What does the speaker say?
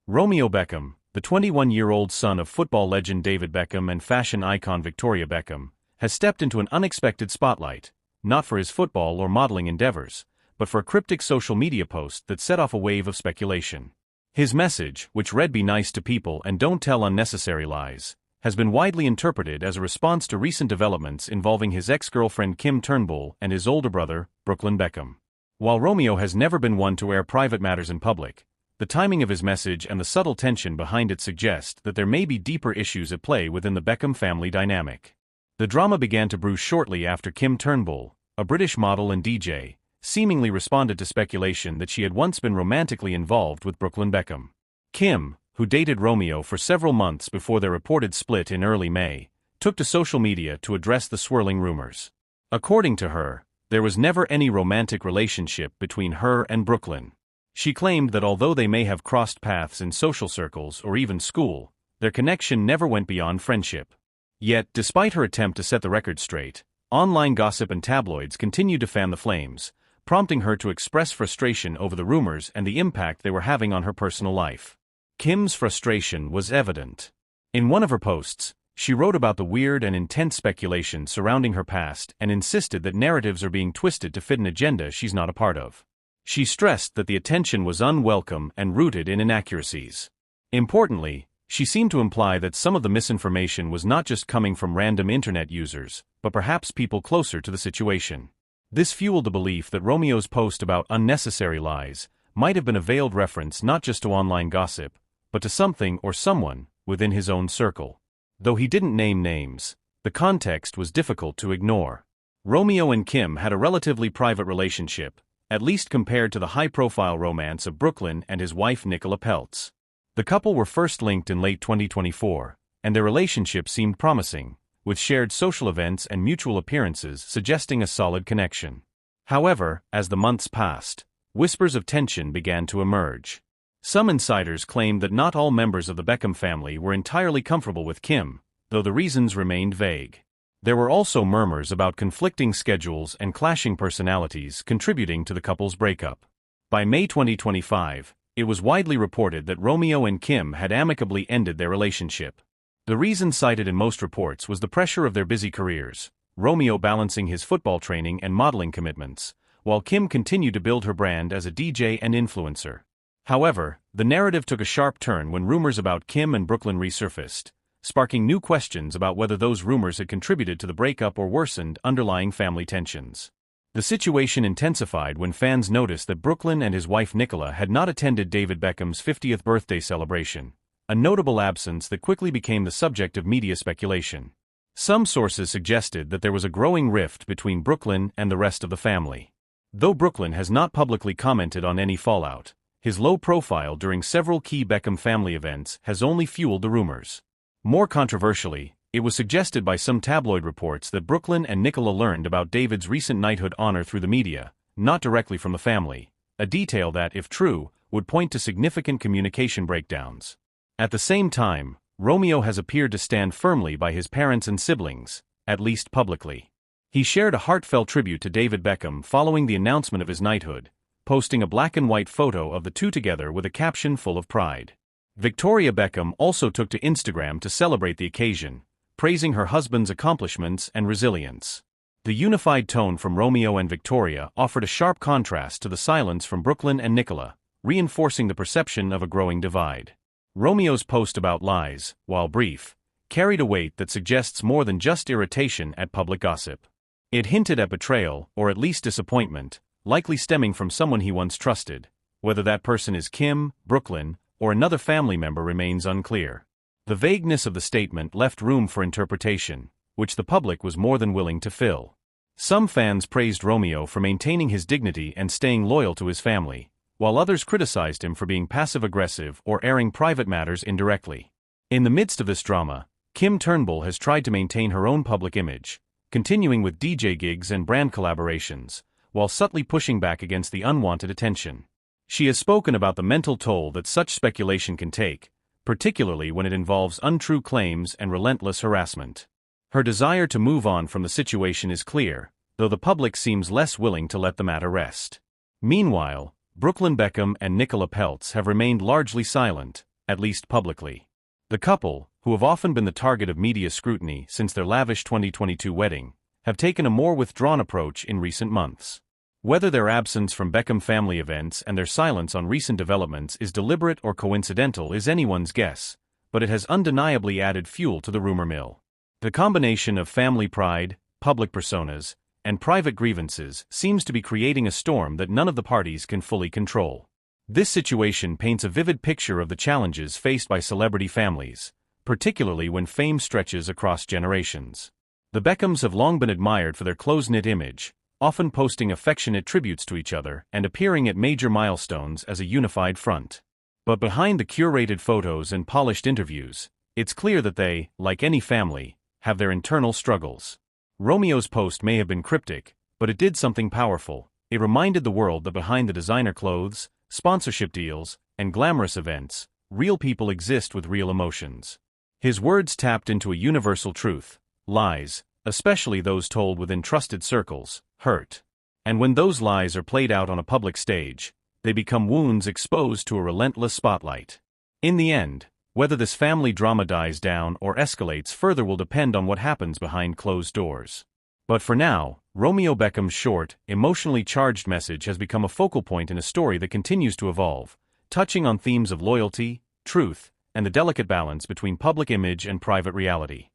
Romeo Beckham, the 21-year-old son of football legend David Beckham and fashion icon Victoria Beckham, has stepped into an unexpected spotlight, not for his football or modeling endeavors, but for a cryptic social media post that set off a wave of speculation. His message, which read "Be nice to people and don't tell unnecessary lies," has been widely interpreted as a response to recent developments involving his ex-girlfriend Kim Turnbull and his older brother, Brooklyn Beckham. While Romeo has never been one to air private matters in public, the timing of his message and the subtle tension behind it suggest that there may be deeper issues at play within the Beckham family dynamic. The drama began to brew shortly after Kim Turnbull, a British model and DJ, seemingly responded to speculation that she had once been romantically involved with Brooklyn Beckham. Kim, who dated Romeo for several months before their reported split in early May, took to social media to address the swirling rumors. According to her, there was never any romantic relationship between her and Brooklyn. She claimed that although they may have crossed paths in social circles or even school, their connection never went beyond friendship. Yet, despite her attempt to set the record straight, online gossip and tabloids continued to fan the flames, prompting her to express frustration over the rumors and the impact they were having on her personal life. Kim's frustration was evident. In one of her posts, she wrote about the weird and intense speculation surrounding her past and insisted that narratives are being twisted to fit an agenda she's not a part of. She stressed that the attention was unwelcome and rooted in inaccuracies. Importantly, she seemed to imply that some of the misinformation was not just coming from random internet users, but perhaps people closer to the situation. This fueled the belief that Romeo's post about unnecessary lies might have been a veiled reference not just to online gossip, but to something or someone within his own circle. Though he didn't name names, the context was difficult to ignore. Romeo and Kim had a relatively private relationship, at least compared to the high-profile romance of Brooklyn and his wife Nicola Peltz. The couple were first linked in late 2024, and their relationship seemed promising, with shared social events and mutual appearances suggesting a solid connection. However, as the months passed, whispers of tension began to emerge. Some insiders claimed that not all members of the Beckham family were entirely comfortable with Kim, though the reasons remained vague. There were also murmurs about conflicting schedules and clashing personalities contributing to the couple's breakup. By May 2025, it was widely reported that Romeo and Kim had amicably ended their relationship. The reason cited in most reports was the pressure of their busy careers, Romeo balancing his football training and modeling commitments, while Kim continued to build her brand as a DJ and influencer. However, the narrative took a sharp turn when rumors about Kim and Brooklyn resurfaced, sparking new questions about whether those rumors had contributed to the breakup or worsened underlying family tensions. The situation intensified when fans noticed that Brooklyn and his wife Nicola had not attended David Beckham's 50th birthday celebration, a notable absence that quickly became the subject of media speculation. Some sources suggested that there was a growing rift between Brooklyn and the rest of the family. Though Brooklyn has not publicly commented on any fallout, his low profile during several key Beckham family events has only fueled the rumors. More controversially, it was suggested by some tabloid reports that Brooklyn and Nicola learned about David's recent knighthood honor through the media, not directly from the family, a detail that, if true, would point to significant communication breakdowns. At the same time, Romeo has appeared to stand firmly by his parents and siblings, at least publicly. He shared a heartfelt tribute to David Beckham following the announcement of his knighthood, posting a black-and-white photo of the two together with a caption full of pride. Victoria Beckham also took to Instagram to celebrate the occasion, praising her husband's accomplishments and resilience. The unified tone from Romeo and Victoria offered a sharp contrast to the silence from Brooklyn and Nicola, reinforcing the perception of a growing divide. Romeo's post about lies, while brief, carried a weight that suggests more than just irritation at public gossip. It hinted at betrayal, or at least disappointment, likely stemming from someone he once trusted. Whether that person is Kim, Brooklyn, or another family member remains unclear. The vagueness of the statement left room for interpretation, which the public was more than willing to fill. Some fans praised Romeo for maintaining his dignity and staying loyal to his family, while others criticized him for being passive-aggressive or airing private matters indirectly. In the midst of this drama, Kim Turnbull has tried to maintain her own public image, continuing with DJ gigs and brand collaborations, while subtly pushing back against the unwanted attention. She has spoken about the mental toll that such speculation can take, particularly when it involves untrue claims and relentless harassment. Her desire to move on from the situation is clear, though the public seems less willing to let the matter rest. Meanwhile, Brooklyn Beckham and Nicola Peltz have remained largely silent, at least publicly. The couple, who have often been the target of media scrutiny since their lavish 2022 wedding, have taken a more withdrawn approach in recent months. Whether their absence from Beckham family events and their silence on recent developments is deliberate or coincidental is anyone's guess, but it has undeniably added fuel to the rumor mill. The combination of family pride, public personas, and private grievances seems to be creating a storm that none of the parties can fully control. This situation paints a vivid picture of the challenges faced by celebrity families, particularly when fame stretches across generations. The Beckhams have long been admired for their close-knit image, often posting affectionate tributes to each other and appearing at major milestones as a unified front. But behind the curated photos and polished interviews, it's clear that they, like any family, have their internal struggles. Romeo's post may have been cryptic, but it did something powerful. It reminded the world that behind the designer clothes, sponsorship deals, and glamorous events, real people exist with real emotions. His words tapped into a universal truth: lies, especially those told within trusted circles, hurt. And when those lies are played out on a public stage, they become wounds exposed to a relentless spotlight. In the end, whether this family drama dies down or escalates further will depend on what happens behind closed doors. But for now, Romeo Beckham's short, emotionally charged message has become a focal point in a story that continues to evolve, touching on themes of loyalty, truth, and the delicate balance between public image and private reality.